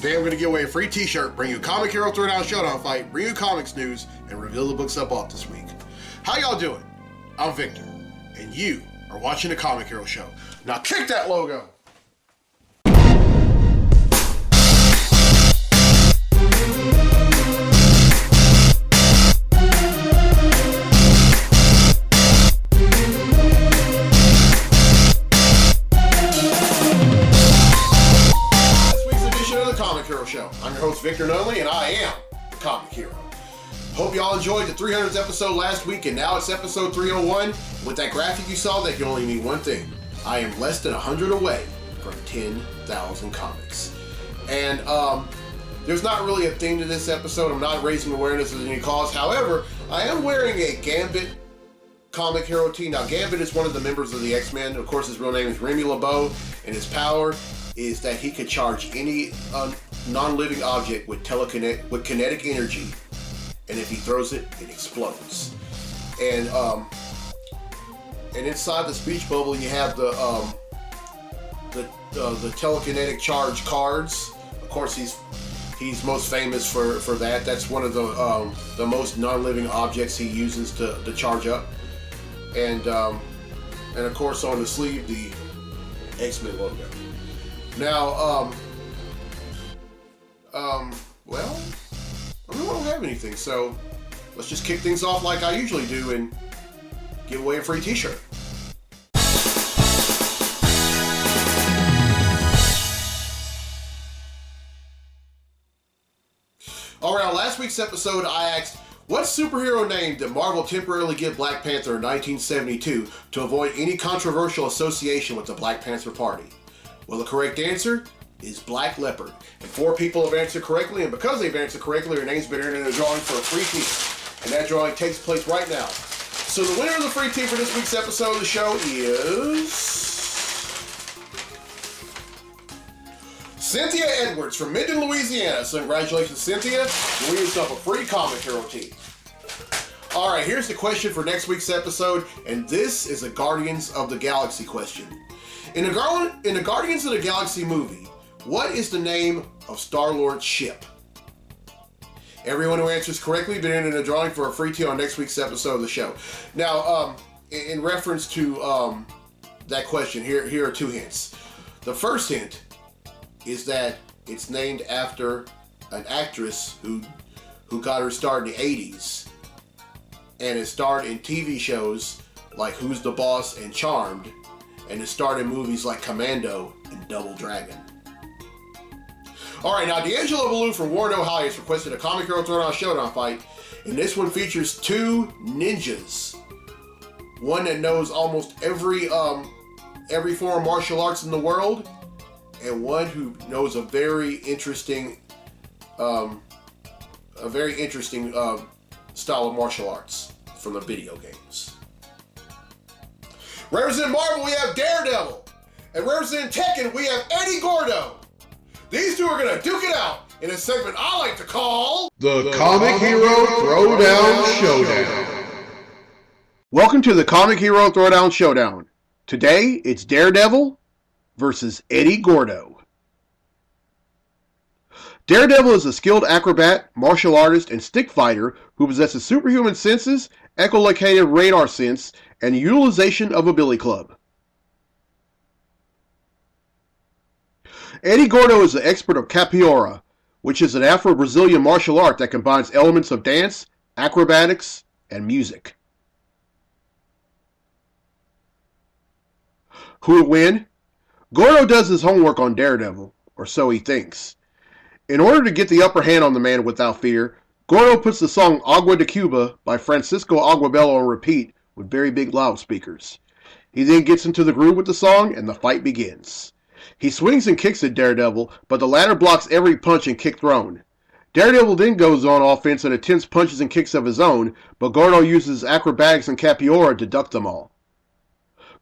Today I'm going to give away a free t-shirt, bring you a Comic Hero Throwdown Showdown fight, bring you comics news, and reveal the books I bought this week. How y'all doing? I'm Victor, and you are watching the Comic Hero Show. Now kick that logo! Show. I'm your host Victor Nunley, and I am the Comic Hero. Hope y'all enjoyed the 300th episode last week, and now it's episode 301. With that graphic you saw, that can only mean one thing: I am less than 100 away from 10,000 comics. And there's not really a thing to this episode. I'm not raising awareness of any cause. However, I am wearing a Gambit Comic Hero tee. Now, Gambit is one of the members of the X-Men. Of course, his real name is Remy LeBeau, and his power is that he could charge any non-living object with kinetic energy, and if he throws it, it explodes. And inside the speech bubble, you have the telekinetic charge cards. Of course, he's most famous for that. That's one of the most non-living objects he uses to charge up. And of course, on the sleeve, the X-Men logo. Now, well, I don't have anything, so let's just kick things off like I usually do and give away a free t-shirt. Alright, on last week's episode, I asked, what superhero name did Marvel temporarily give Black Panther in 1972 to avoid any controversial association with the Black Panther Party? Well, the correct answer is Black Leopard. And 4 people have answered correctly, and because they've answered correctly, their name's been entered in a drawing for a free tee. And that drawing takes place right now. So the winner of the free tee for this week's episode of the show is Cynthia Edwards from Minden, Louisiana. So congratulations, Cynthia. You win yourself a free Comic Hero tee. Alright, here's the question for next week's episode, and this is a Guardians of the Galaxy question. In the Guardians of the Galaxy movie, what is the name of Star-Lord's ship? Everyone who answers correctly been in a drawing for a free tee on next week's episode of the show. Now, in reference to that question, here are 2 hints. The first hint is that it's named after an actress who got her start in the 80s and has starred in TV shows like Who's the Boss and Charmed, and has starred in movies like Commando and Double Dragon. Alright, now D'Angelo Ballou from Warren, Ohio has requested a Comic Hero Throwdown Showdown fight, and this one features 2 ninjas. One that knows almost every form of martial arts in the world, and one who knows a very interesting style of martial arts from the video games. Representing Marvel, we have Daredevil. And representing Tekken, we have Eddie Gordo. These 2 are going to duke it out in a segment I like to call the Comic Hero Throwdown Showdown. Welcome to the Comic Hero Throwdown Showdown. Today, it's Daredevil versus Eddie Gordo. Daredevil is a skilled acrobat, martial artist, and stick fighter who possesses superhuman senses, echolocated radar sense, and the utilization of a billy club. Eddie Gordo is an expert of capoeira, which is an Afro-Brazilian martial art that combines elements of dance, acrobatics, and music. Who would win? Gordo does his homework on Daredevil, or so he thinks. In order to get the upper hand on the man without fear, Gordo puts the song Agua de Cuba by Francisco Aguabello on repeat with very big loudspeakers. He then gets into the groove with the song, and the fight begins. He swings and kicks at Daredevil, but the latter blocks every punch and kick thrown. Daredevil then goes on offense and attempts punches and kicks of his own, but Gordo uses acrobatics and capoeira to duck them all.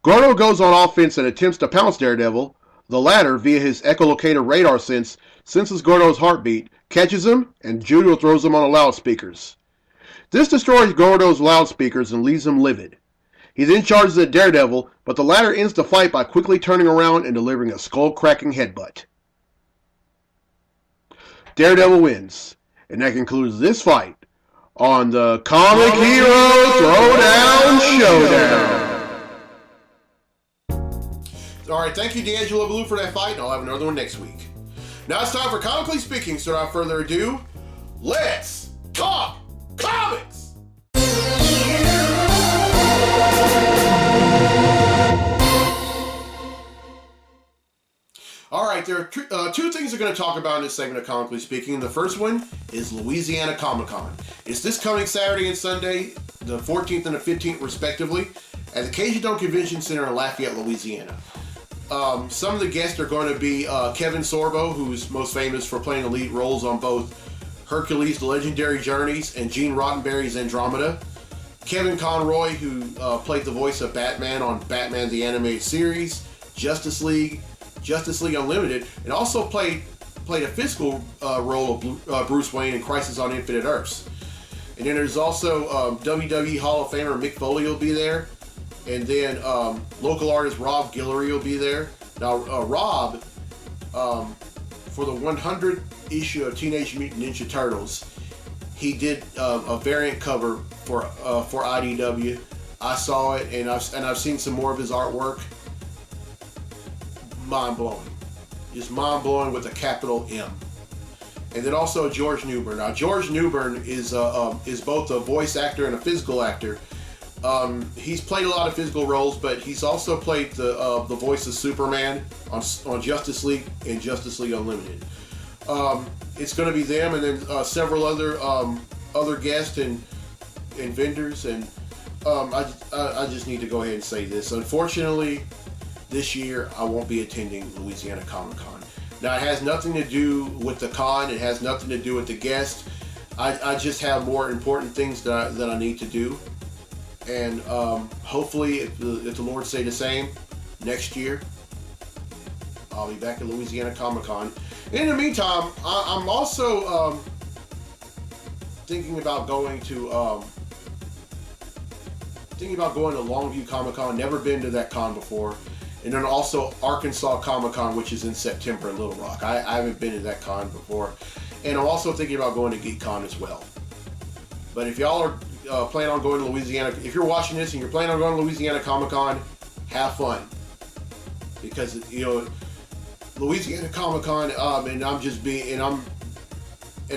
Gordo goes on offense and attempts to pounce Daredevil. The latter, via his echolocated radar sense, senses Gordo's heartbeat, catches him, and judo throws him on the loudspeakers. This destroys Gordo's loudspeakers and leaves him livid. He then charges at Daredevil, but the latter ends the fight by quickly turning around and delivering a skull-cracking headbutt. Daredevil wins. And that concludes this fight on the Comic Hero Throwdown Showdown. Alright, thank you D'Angelo Blue for that fight, and I'll have another one next week. Now it's time for Comically Speaking, so without further ado, let's talk comics! Alright, there are two things we're going to talk about in this segment of Comically Speaking. The first one is Louisiana Comic Con. It's this coming Saturday and Sunday, the 14th and the 15th respectively, at the Cajun Dome Convention Center in Lafayette, Louisiana. Some of the guests are going to be Kevin Sorbo, who's most famous for playing the lead roles on both Hercules, The Legendary Journeys, and Gene Roddenberry's Andromeda. Kevin Conroy, who played the voice of Batman on Batman the Animated Series, Justice League Unlimited, and also played a physical role of Bruce Wayne in Crisis on Infinite Earths. And then there's also WWE Hall of Famer Mick Foley will be there, and then local artist Rob Guillory will be there. Now Rob, for the 100th issue of Teenage Mutant Ninja Turtles, he did a variant cover for IDW. I saw it, and I've seen some more of his artwork. Mind-blowing. Just mind-blowing with a capital M. And then also George Newbern. Now George Newbern is both a voice actor and a physical actor. He's played a lot of physical roles, but he's also played the voice of Superman on Justice League and Justice League Unlimited. It's going to be them, and then several other guests and vendors. And I just need to go ahead and say this. Unfortunately, this year I won't be attending Louisiana Comic Con. Now it has nothing to do with the con. It has nothing to do with the guests. I just have more important things that I need to do. And hopefully, if the Lord say the same, next year I'll be back at Louisiana Comic Con. In the meantime, I'm also thinking about going to Longview Comic Con. Never been to that con before. And then also Arkansas Comic Con, which is in September in Little Rock. I haven't been to that con before. And I'm also thinking about going to Geek Con as well. But if y'all are planning on going to Louisiana, if you're watching this and you're planning on going to Louisiana Comic Con, have fun. Because, Louisiana Comic Con, and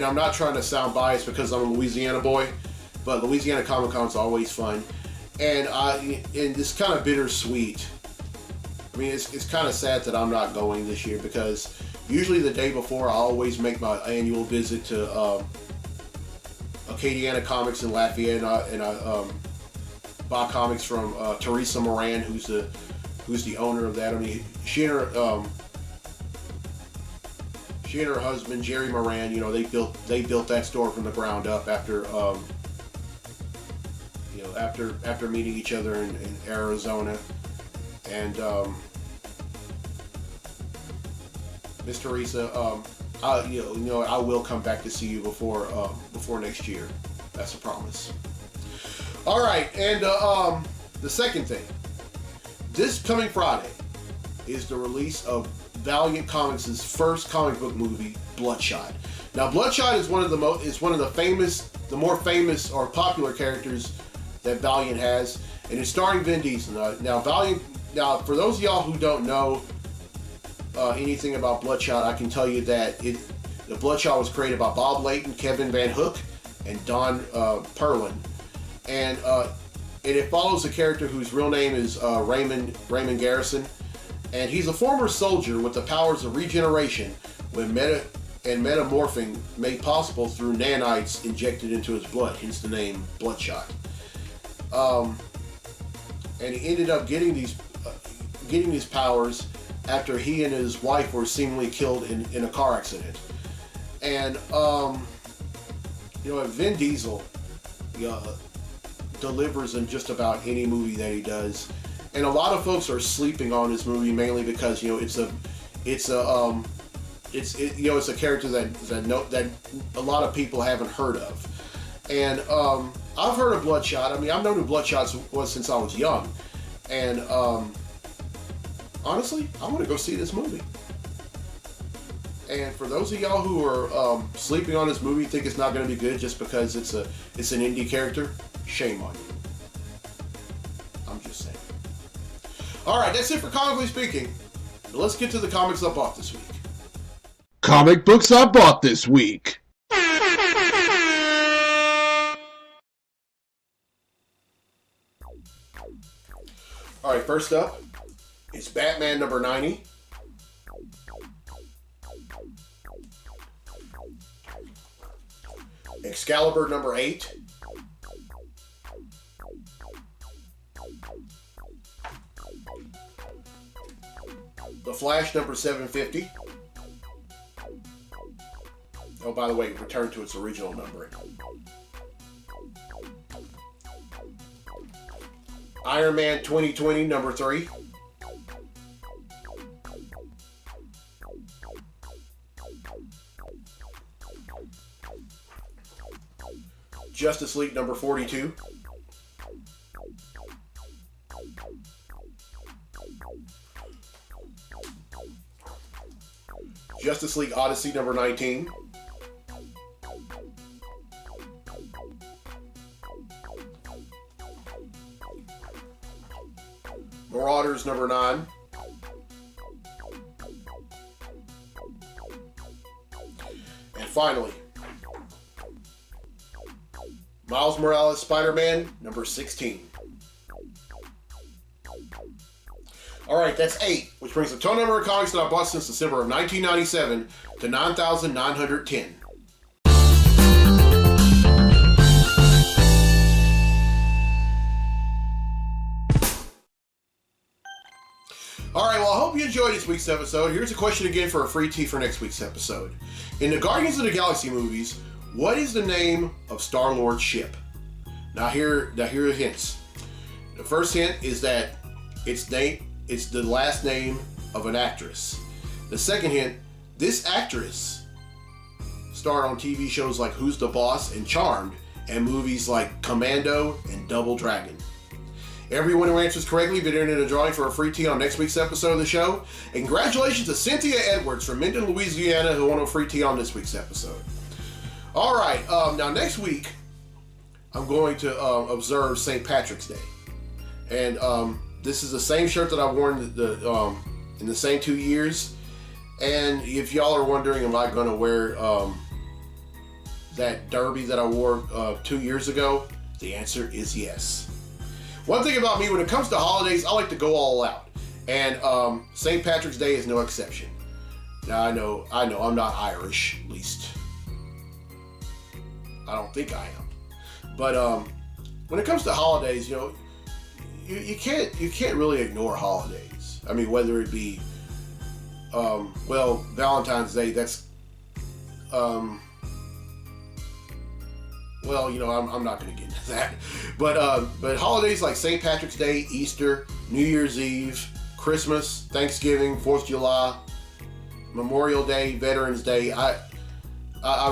I'm not trying to sound biased because I'm a Louisiana boy, but Louisiana Comic Con is always fun. And it's kind of bittersweet. I mean, it's kind of sad that I'm not going this year, because usually the day before I always make my annual visit to Acadiana Comics in Lafayette, and I buy comics from Teresa Moran, who's the owner of that. I mean, she and her husband Jerry Moran, they built that store from the ground up after after meeting each other in Arizona. And Miss Teresa, I will come back to see you before next year. That's a promise. All right, and the second thing, this coming Friday is the release of Valiant Comics' first comic book movie, Bloodshot. Now, Bloodshot is one of the more famous or popular characters that Valiant has, and it's starring Vin Diesel. Now, for those of y'all who don't know anything about Bloodshot, I can tell you that the Bloodshot was created by Bob Layton, Kevin Van Hook, and Don Perlin, and it follows a character whose real name is Raymond Garrison, and he's a former soldier with the powers of regeneration when metamorphing made possible through nanites injected into his blood, hence the name Bloodshot. And he ended up getting these powers after he and his wife were seemingly killed in a car accident. And Vin Diesel delivers in just about any movie that he does. And a lot of folks are sleeping on this movie mainly because it's a character that a lot of people haven't heard of. And I've heard of Bloodshot. I mean, I've known who Bloodshot was since I was young. And honestly, I want to go see this movie. And for those of y'all who are sleeping on this movie, think it's not going to be good just because it's an indie character, shame on you. I'm just saying. All right, that's it for Comically Speaking. Now let's get to the comics I bought this week. Comic books I bought this week. All right, first up, it's Batman number 90. Excalibur number 8. The Flash number 750. Oh, by the way, returned to its original numbering. Iron Man 2020 number 3. Justice League number 42. Justice League Odyssey number 19. Marauders number 9. And finally, Miles Morales Spider-Man number 16. Alright, that's 8, which brings the total number of comics that I bought since December of 1997 to 9,910. Alright, well, I hope you enjoyed this week's episode. Here's a question again for a free tee for next week's episode. In the Guardians of the Galaxy movies, what is the name of Star-Lord's ship? Now here are the hints. The first hint is that it's the last name of an actress. The second hint, this actress starred on TV shows like Who's the Boss and Charmed, and movies like Commando and Double Dragon. Everyone who answers correctly will be entered in a drawing for a free tee on next week's episode of the show. And congratulations to Cynthia Edwards from Minden, Louisiana, who won a free tee on this week's episode. All right, now next week, I'm going to observe St. Patrick's Day. And this is the same shirt that I've worn in the same 2 years. And if y'all are wondering, am I going to wear that derby that I wore 2 years ago? The answer is yes. One thing about me, when it comes to holidays, I like to go all out. And St. Patrick's Day is no exception. Now, I know, I'm not Irish, at least. I don't think I am. But when it comes to holidays, you know, you can't really ignore holidays. I mean, whether it be Valentine's Day, that's you know, I'm not going to get into that. But holidays like St. Patrick's Day, Easter, New Year's Eve, Christmas, Thanksgiving, 4th of July, Memorial Day, Veterans Day, I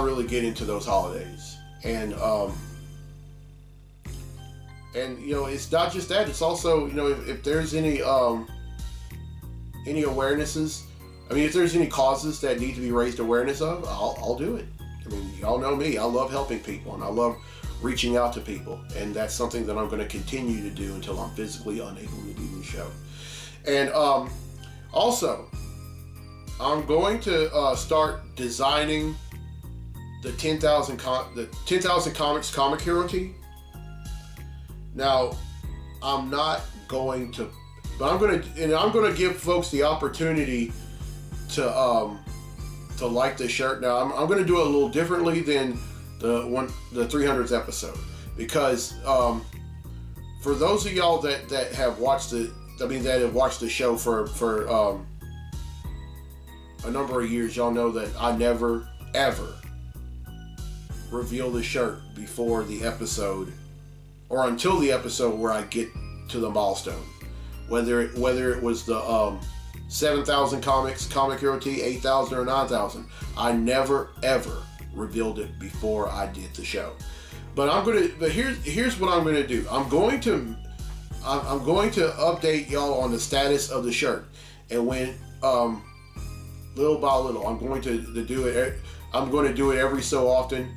really get into those holidays. And you know, it's not just that, it's also, you know, if there's any awarenesses, I mean, if there's any causes that need to be raised awareness of, I'll do it. I mean, y'all know me. I love helping people, and I love reaching out to people, and that's something that I'm going to continue to do until I'm physically unable to do the show. And also, I'm going to start designing the 10,000 Comics Comic Hero Tee. Now, I'm not going to, but I'm going to give folks the opportunity to like the shirt. Now, I'm going to do it a little differently than the 300th episode, because for those of y'all that have watched that have watched the show for a number of years, y'all know that I never ever reveal the shirt before the episode, or until the episode where I get to the milestone. Whether it was the 7,000 Comic Hero Tee, 8,000 or 9,000, I never ever revealed it before I did the show. But here's what I'm gonna do. I'm going to update y'all on the status of the shirt, and when little by little. I'm going to do it. I'm going to do it every so often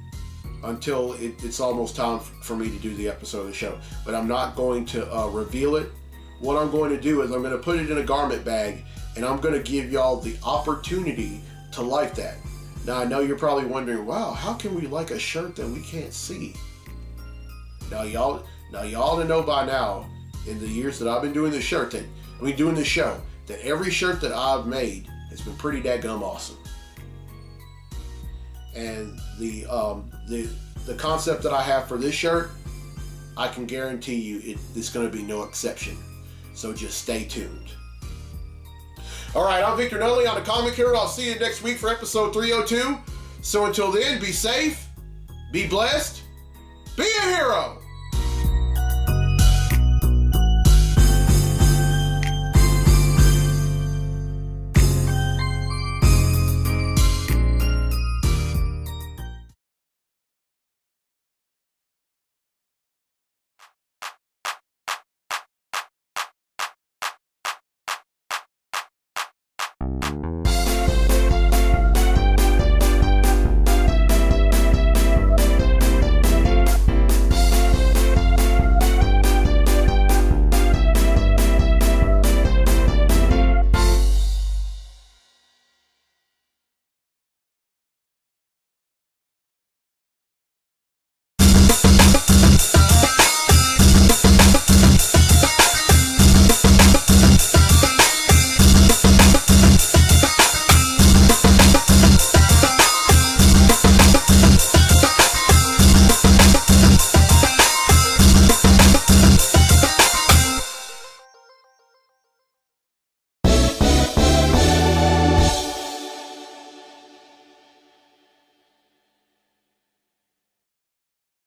until it's almost time for me to do the episode of the show. But I'm not going to reveal it. What I'm going to do is I'm going to put it in a garment bag, and I'm going to give y'all the opportunity to like that. Now, I know you're probably wondering, wow, how can we like a shirt that we can't see? Now y'all to know by now, in the years that I've been doing this show, that every shirt that I've made has been pretty dadgum awesome. And the concept that I have for this shirt, I can guarantee you it's going to be no exception. So just stay tuned. All right, I'm Victor Nunley on the Comic Hero. I'll see you next week for episode 302. So until then, be safe, be blessed, be a hero.